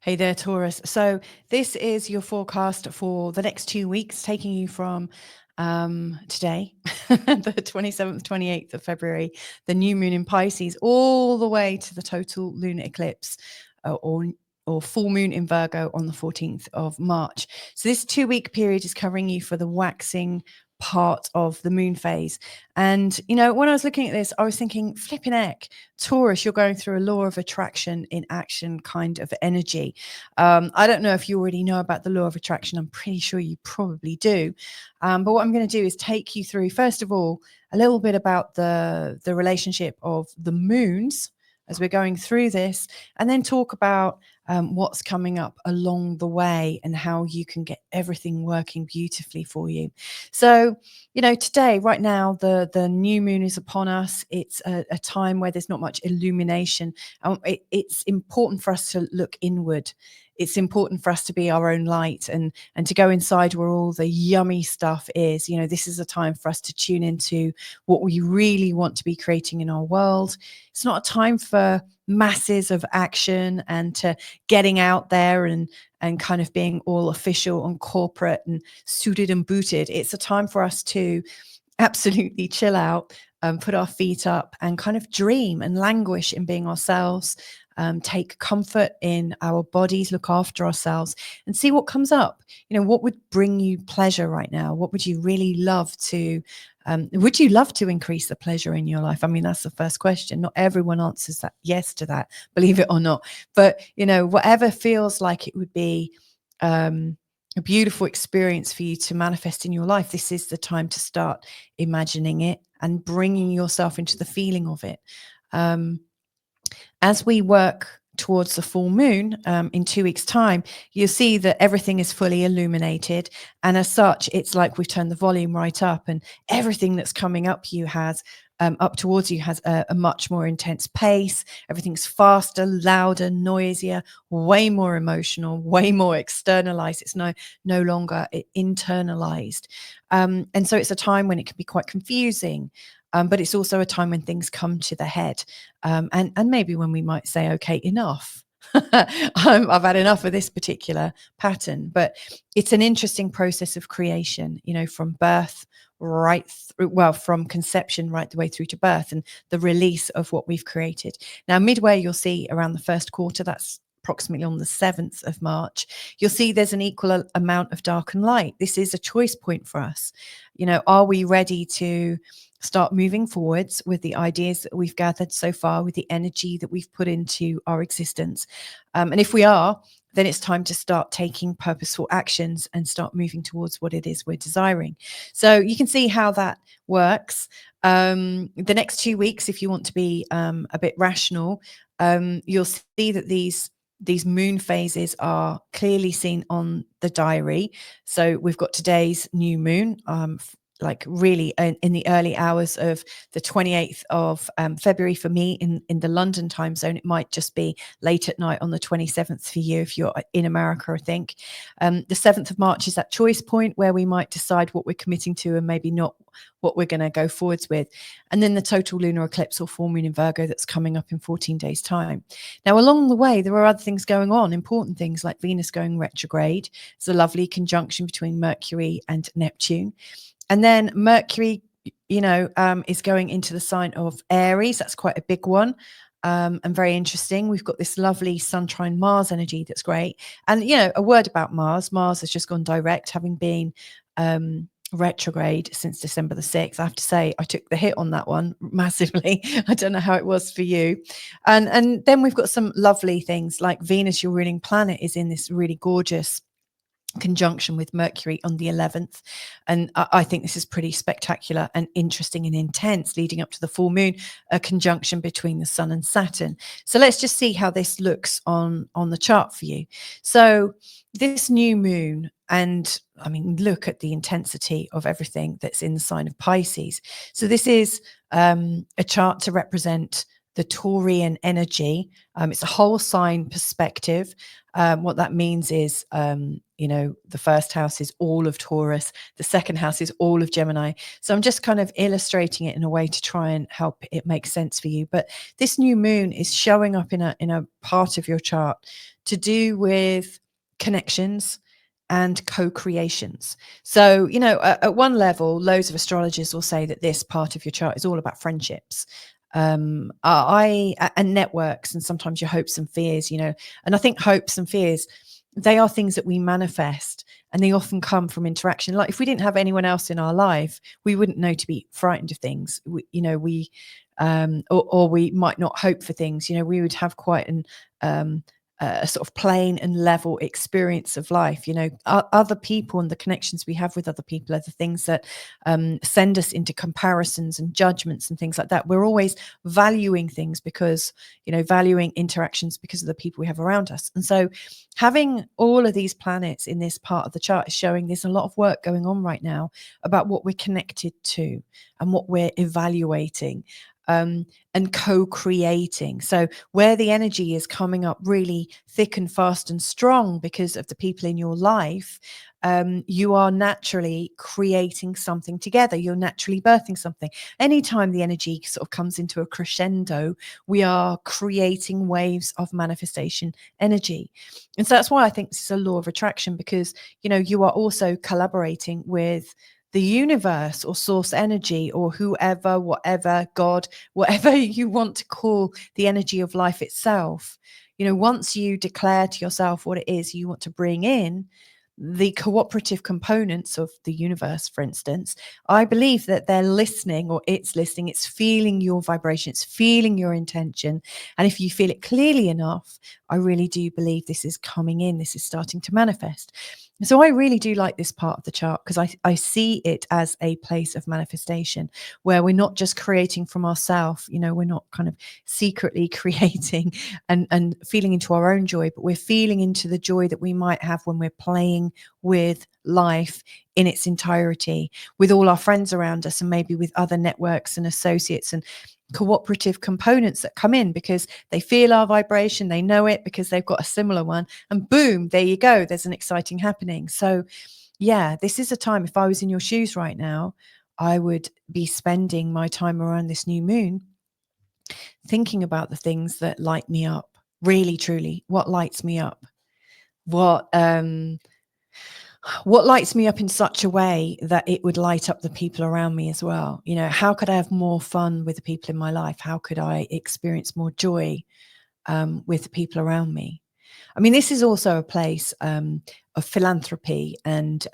Hey there, Taurus. So this is your forecast for the next 2 weeks, taking you from today, the 27th, 28th of February, the new moon in Pisces, all the way to the total lunar eclipse or full moon in Virgo on the 14th of March. So this 2-week period is covering you for the waxing part of the moon phase. And, you know, when I was looking at this, I was thinking, flipping heck, Taurus, you're going through a law of attraction in action kind of energy. I don't know if you already know about the law of attraction. I'm pretty sure you probably do. But what I'm going to do is take you through, first of all, a little bit about the relationship of the moons as we're going through this, and then talk about what's coming up along the way and how you can get everything working beautifully for you. So, you know, today, right now, the new moon is upon us. It's a time where there's not much illumination. It's important for us to look inward. It's important for us to be our own light and to go inside where all the yummy stuff is. You know, this is a time for us to tune into what we really want to be creating in our world. It's not a time for masses of action and to getting out there and kind of being all official and corporate and suited and booted. It's a time for us to absolutely chill out, put our feet up and kind of dream and languish in being ourselves, take comfort in our bodies, look after ourselves and see what comes up. You know, what would bring you pleasure right now? What would you really love to would you love to increase the pleasure in your life? I mean, that's the first question. Not everyone answers that yes to that, believe it or not. But, you know, whatever feels like it would be a beautiful experience for you to manifest in your life, this is the time to start imagining it and bringing yourself into the feeling of it. As we work towards the full moon in 2 weeks' time, you'll see that everything is fully illuminated. And as such, it's like we've turned the volume right up and everything that's coming up towards you has a much more intense pace. Everything's faster, louder, noisier, way more emotional, way more externalized. It's no longer internalized. And so it's a time when it can be quite confusing. But it's also a time when things come to the head, and maybe when we might say, okay, enough. I've had enough of this particular pattern. But it's an interesting process of creation, you know, from birth right through, well, from conception right the way through to birth and the release of what we've created. Now, midway, you'll see around the first quarter, that's approximately on the 7th of March, you'll see there's an equal amount of dark and light. This is a choice point for us. You know, are we ready to start moving forwards with the ideas that we've gathered so far, with the energy that we've put into our existence? And if we are, then it's time to start taking purposeful actions and start moving towards what it is we're desiring. So you can see how that works. The next 2 weeks, if you want to be a bit rational, you'll see that these moon phases are clearly seen on the diary. So we've got today's new moon, like really in the early hours of the 28th of February for me in the London time zone. It might just be late at night on the 27th for you if you're in America, I think. The 7th of March is that choice point where we might decide what we're committing to and maybe not what we're going to go forwards with. And then the total lunar eclipse or full moon in Virgo that's coming up in 14 days time. Now, along the way, there are other things going on, important things like Venus going retrograde. It's a lovely conjunction between Mercury and Neptune. And then Mercury, you know, is going into the sign of Aries. That's quite a big one and very interesting. We've got this lovely Sun trine Mars energy that's great. And, you know, a word about Mars. Mars has just gone direct, having been retrograde since December the 6th. I have to say, I took the hit on that one massively. I don't know how it was for you. And then we've got some lovely things like Venus, your ruling planet, is in this really gorgeous conjunction with Mercury on the 11th, and I think this is pretty spectacular and interesting and intense leading up to the full moon, a conjunction between the Sun and Saturn. So let's just see how this looks on the chart for you. So this new moon, and I mean, look at the intensity of everything that's in the sign of Pisces. So this is a chart to represent the Taurian energy. It's a whole sign perspective. What that means is, the first house is all of Taurus, the second house is all of Gemini. So I'm just kind of illustrating it in a way to try and help it make sense for you. But this new moon is showing up in a part of your chart to do with connections and co-creations. So, at one level, loads of astrologers will say that this part of your chart is all about friendships, and networks, and sometimes your hopes and fears, and I think hopes and fears, they are things that we manifest, and they often come from interaction. Like if we didn't have anyone else in our life, we wouldn't know to be frightened of things. Or we might not hope for things. We would have quite a sort of plain and level experience of life. Other people and the connections we have with other people are the things that send us into comparisons and judgments and things like that. We're always valuing things because, valuing interactions because of the people we have around us. And so having all of these planets in this part of the chart is showing there's a lot of work going on right now about what we're connected to and what we're evaluating. And co-creating. So where the energy is coming up really thick and fast and strong because of the people in your life, you are naturally creating something together. You're naturally birthing something. Anytime the energy sort of comes into a crescendo, we are creating waves of manifestation energy. And so that's why I think this is a law of attraction, because, you are also collaborating with the universe or source energy or whoever, whatever, God, whatever you want to call the energy of life itself. Once you declare to yourself what it is you want to bring in, the cooperative components of the universe, for instance, I believe that they're listening, or it's listening, it's feeling your vibration, it's feeling your intention. And if you feel it clearly enough, I really do believe this is coming in, this is starting to manifest. So I really do like this part of the chart because I see it as a place of manifestation where we're not just creating from ourselves, we're not kind of secretly creating and feeling into our own joy, but we're feeling into the joy that we might have when we're playing with life in its entirety, with all our friends around us and maybe with other networks and associates and cooperative components that come in because they feel our vibration, they know it because they've got a similar one, and boom, there you go, there's an exciting happening. So yeah, this is a time, if I was in your shoes right now, I would be spending my time around this new moon thinking about the things that light me up, really truly, what lights me up, what lights me up in such a way that it would light up the people around me as well. How could I have more fun with the people in my life? How could I experience more joy with the people around me? I mean, this is also a place of philanthropy and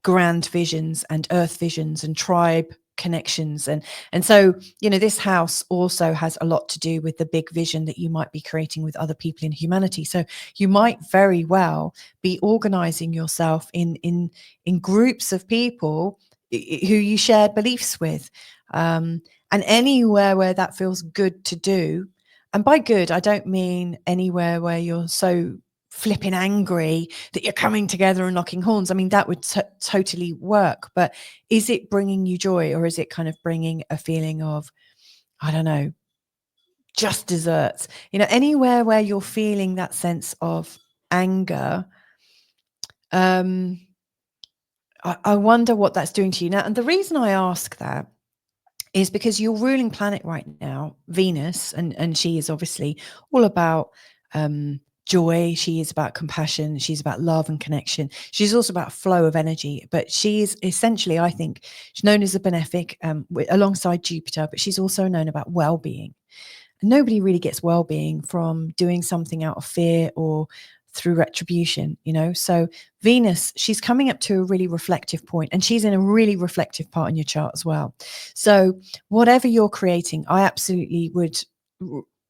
grand visions and earth visions and tribe connections. And so, this house also has a lot to do with the big vision that you might be creating with other people in humanity. So you might very well be organizing yourself in groups of people who you share beliefs with, and anywhere where that feels good to do. And by good, I don't mean anywhere where you're so flipping angry that you're coming together and locking horns. I mean, that would totally work. But is it bringing you joy, or is it kind of bringing a feeling of, I don't know, just desserts? Anywhere where you're feeling that sense of anger, I wonder what that's doing to you now. And the reason I ask that is because your ruling planet right now, Venus, and she is obviously all about joy. She is about compassion. She's about love and connection. She's also about flow of energy, but she is essentially, I think, she's known as a benefic alongside Jupiter, but she's also known about well-being. And nobody really gets well-being from doing something out of fear or through retribution, So Venus, she's coming up to a really reflective point, and she's in a really reflective part in your chart as well. So whatever you're creating, I absolutely would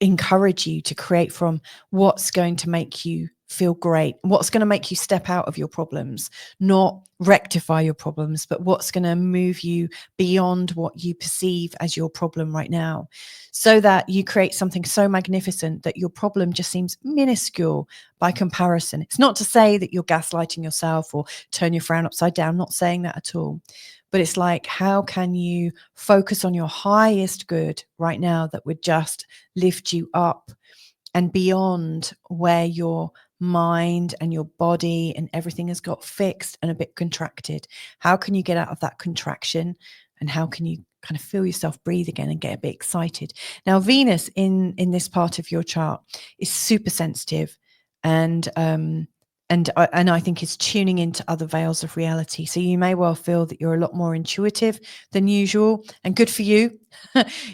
encourage you to create from what's going to make you feel great, what's going to make you step out of your problems, not rectify your problems, but what's going to move you beyond what you perceive as your problem right now, so that you create something so magnificent that your problem just seems minuscule by comparison. It's not to say that you're gaslighting yourself or turn your frown upside down, not saying that at all. But it's like, how can you focus on your highest good right now that would just lift you up and beyond where your mind and your body and everything has got fixed and a bit contracted. How can you get out of that contraction, and how can you kind of feel yourself breathe again and get a bit excited? Now, Venus in this part of your chart is super sensitive, and I think it's tuning into other veils of reality. So you may well feel that you're a lot more intuitive than usual, and good for you.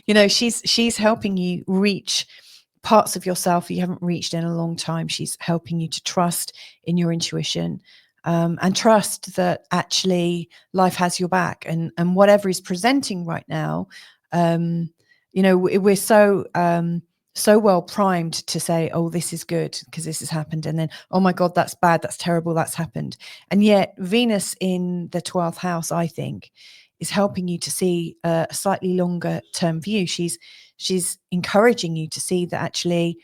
You know, she's helping you reach parts of yourself you haven't reached in a long time. She's helping you to trust in your intuition, and trust that actually life has your back, and whatever is presenting right now, you know, we're so well primed to say, oh, this is good because this has happened, and then, oh my God, that's bad, that's terrible, that's happened. And yet Venus in the 12th house, I think, is helping you to see a slightly longer term view. She's encouraging you to see that actually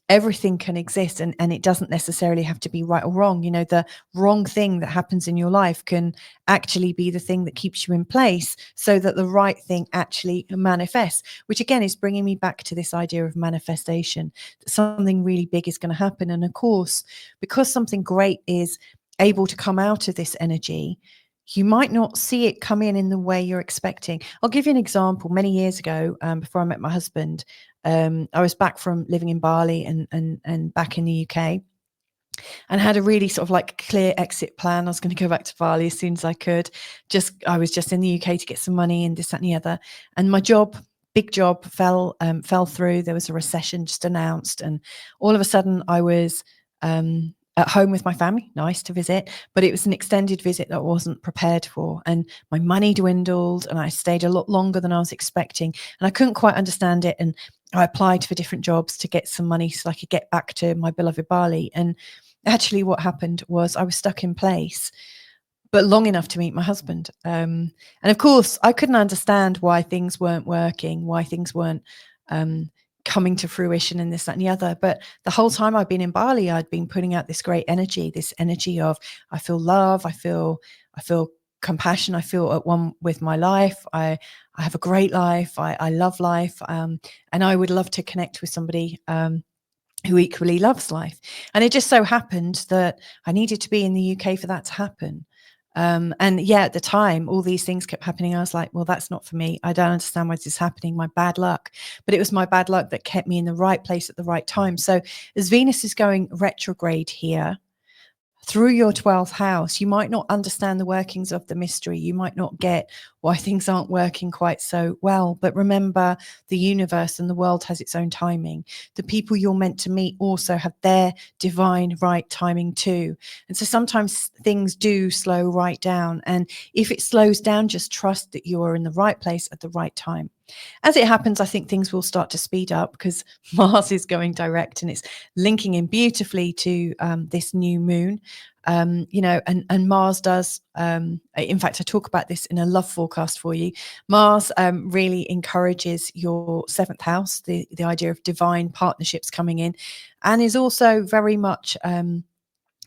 everything can exist, and it doesn't necessarily have to be right or wrong. You know, the wrong thing that happens in your life can actually be the thing that keeps you in place so that the right thing actually manifests, which again is bringing me back to this idea of manifestation, that something really big is going to happen. And of course, because something great is able to come out of this energy, you might not see it come in the way you're expecting. I'll give you an example. Many years ago, before I met my husband, I was back from living in Bali and back in the UK, and had a really sort of like clear exit plan. I was going to go back to Bali as soon as I could. I was just in the UK to get some money and this, that, and the other. And my big job fell through. There was a recession just announced, and all of a sudden I was at home with my family. Nice to visit, but it was an extended visit that I wasn't prepared for, and my money dwindled, and I stayed a lot longer than I was expecting, and I couldn't quite understand it. And I applied for different jobs to get some money so I could get back to my beloved Bali. And actually what happened was I was stuck in place, but long enough to meet my husband. And of course, I couldn't understand why things weren't working, why things weren't coming to fruition, and this, that, and the other. But the whole time I'd been in Bali, I'd been putting out this great energy, this energy of, I feel love, I feel compassion, I feel at one with my life. I have a great life. I love life. And I would love to connect with somebody who equally loves life. And it just so happened that I needed to be in the UK for that to happen. And yeah, at the time, all these things kept happening. I was like, well, that's not for me. I don't understand why this is happening. My bad luck. But it was my bad luck that kept me in the right place at the right time. So as Venus is going retrograde here, through your 12th house, you might not understand the workings of the mystery. You might not get why things aren't working quite so well. But remember, the universe and the world has its own timing. The people you're meant to meet also have their divine right timing too. And so sometimes things do slow right down. And if it slows down, just trust that you are in the right place at the right time. As it happens, I think things will start to speed up because Mars is going direct and it's linking in beautifully to this new moon. You know, and Mars does, in fact, I talk about this in a love forecast for you. Mars really encourages your 7th house, the idea of divine partnerships coming in, and is also very much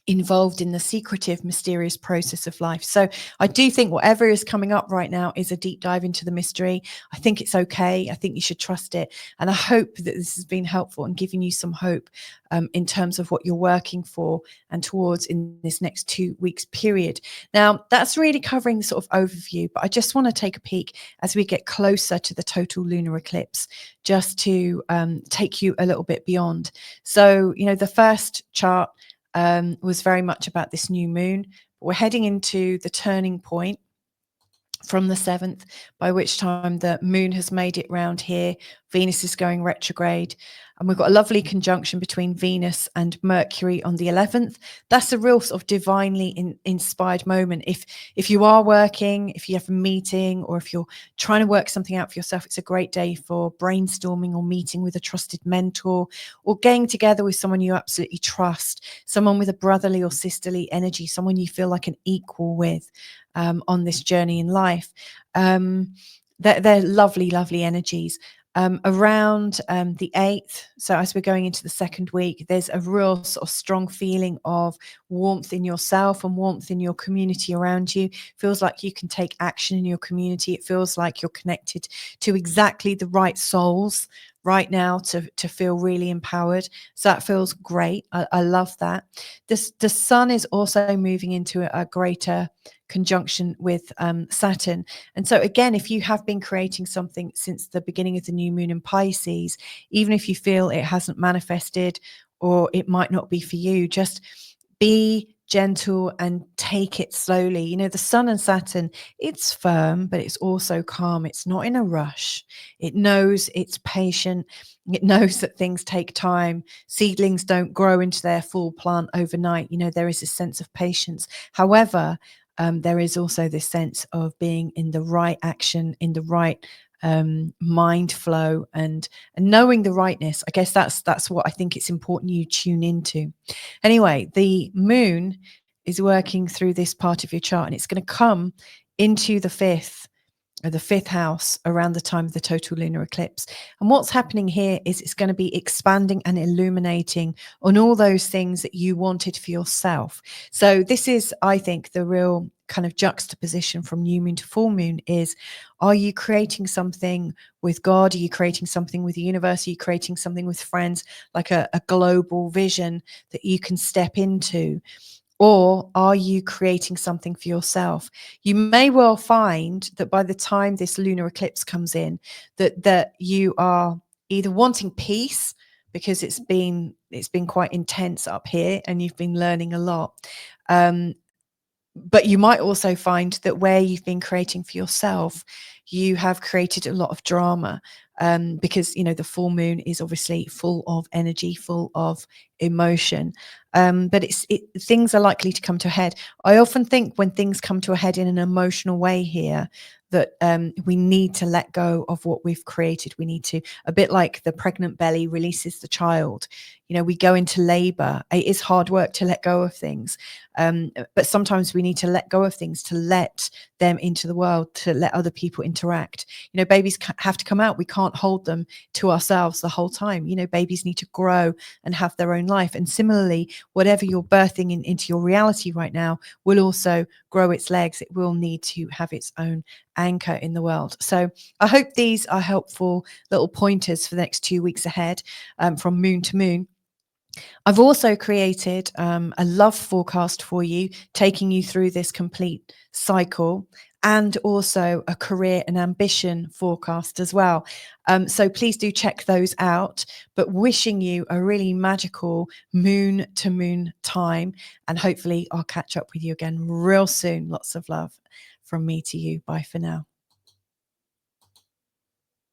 involved in the secretive, mysterious process of life. So I do think whatever is coming up right now is a deep dive into the mystery. I think it's okay. I think you should trust it. And I hope that this has been helpful and giving you some hope in terms of what you're working for and towards in this next 2 weeks period. Now, that's really covering the sort of overview, but I just want to take a peek as we get closer to the total lunar eclipse, just to take you a little bit beyond. So, you know, the first chart was very much about this new moon. We're heading into the turning point from the 7th, by which time the moon has made it round here. Venus is going retrograde, and we've got a lovely conjunction between Venus and Mercury on the 11th. That's a real sort of divinely inspired moment. If you are working, if you have a meeting, or if you're trying to work something out for yourself, it's a great day for brainstorming or meeting with a trusted mentor, or getting together with someone you absolutely trust, someone with a brotherly or sisterly energy, someone you feel like an equal with on this journey in life. They're lovely, lovely energies. Around the 8th, so as we're going into the 2nd week, there's a real sort of strong feeling of warmth in yourself and warmth in your community around you. Feels like you can take action in your community. It feels like you're connected to exactly the right souls right now to feel really empowered. So that feels great. I love that. The sun is also moving into a greater conjunction with Saturn. And so again, if you have been creating something since the beginning of the new moon in Pisces, even if you feel it hasn't manifested or it might not be for you, just be gentle and take it slowly. You know, the sun and Saturn, it's firm, but it's also calm. It's not in a rush. It knows it's patient. It knows that things take time. Seedlings don't grow into their full plant overnight. You know, there is a sense of patience. However, there is also this sense of being in the right action, in the right mind flow, and knowing the rightness. I guess that's what I think it's important you tune into. Anyway, the moon is working through this part of your chart, and it's going to come into the fifth house around the time of the total lunar eclipse. And what's happening here is it's going to be expanding and illuminating on all those things that you wanted for yourself. So this is, I think, the real kind of juxtaposition from new moon to full moon is, are you creating something with God? Are you creating something with the universe? Are you creating something with friends, like a global vision that you can step into? Or are you creating something for yourself? You may well find that by the time this lunar eclipse comes in, that you are either wanting peace because it's been quite intense up here and you've been learning a lot. But you might also find that where you've been creating for yourself, you have created a lot of drama, because, you know, the full moon is obviously full of energy, full of emotion. But things are likely to come to a head. I often think when things come to a head in an emotional way here, that we need to let go of what we've created. We need to, a bit like the pregnant belly releases the child. You know, we go into labor. It is hard work to let go of things. But sometimes we need to let go of things to let them into the world, to let other people interact. You know, babies have to come out. We can't hold them to ourselves the whole time. You know, babies need to grow and have their own life. And similarly, whatever you're birthing into your reality right now will also grow its legs. It will need to have its own anchor in the world. So I hope these are helpful little pointers for the next 2 weeks ahead, from moon to moon. I've also created a love forecast for you, taking you through this complete cycle, and also a career and ambition forecast as well. So please do check those out, but wishing you a really magical moon to moon time. And hopefully I'll catch up with you again real soon. Lots of love from me to you. Bye for now.